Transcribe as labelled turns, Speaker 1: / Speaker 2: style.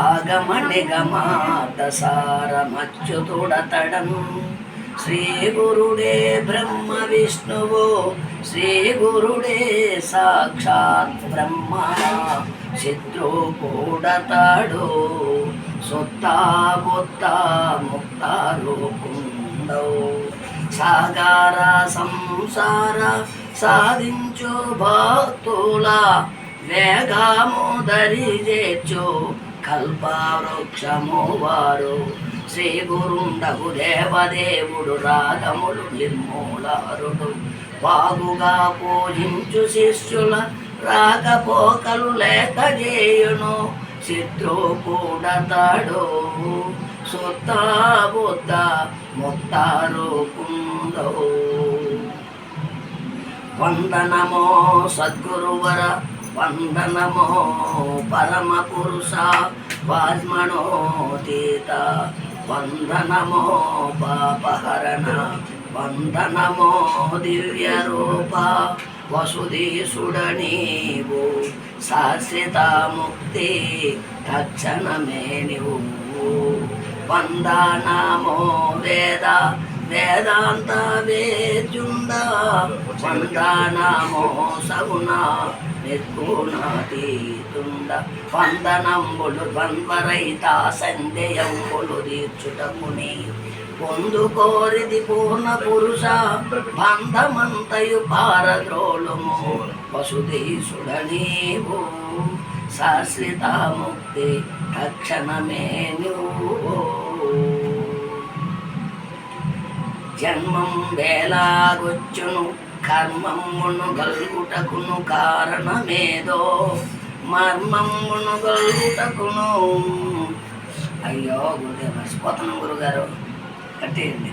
Speaker 1: ఆగమనిగమాతసారమచ్యుతుడతడను శ్రీ గురుడే బ్రహ్మ విష్ణువు శ్రీ గురుడే సాక్షాత్ బ్రహ్మ చిద్రూపుడతాడు సొత్త బొత్త ముక్తారూపుండవు సాగార సంసార సాధించు భక్తుల వేగము దరిచేర్చు కల్పవృక్షము వారు శ్రీ గురుండగు దేవదేవుడు రాగములు నిర్మూలహరుడు బాగుగా పూజించు శిష్యుల రాకపోకలు లేక చేయును చిత్రూపుడతాడు సొత్త బుద్ధ ముక్తారూపుండవు వందనమో సద్గురువర వందనమో పరమ పురుష వాజ్మనోతీత వందనమో పాపహరణ వందనమో దివ్య రూప వసుధీసుడ నీవు శాశ్వత ముక్తి తక్షణమే నీవు వందనమో వేద వేదాంత వేద్యుండ వందనమో సగుణ నిర్గుణాతీతుండ వందనంబులు ద్వంద్వరహిత సందేయంబులు తీర్చుటకుని పొందుకోరిది పూర్ణ పురుష బంధమంతయు పారద్రోలుము వసుధీసుడ నీవు శాశ్వత ముక్తి తక్షణమే నువ్వు జన్మం వేలాగొచ్చును కర్మమును గల్గుటకును కారణమేదో మర్మమును గల్గుటకును అయ్యో గురుదేవ మర్చిపోతున్నాం గురుగారు కట్టేయండి.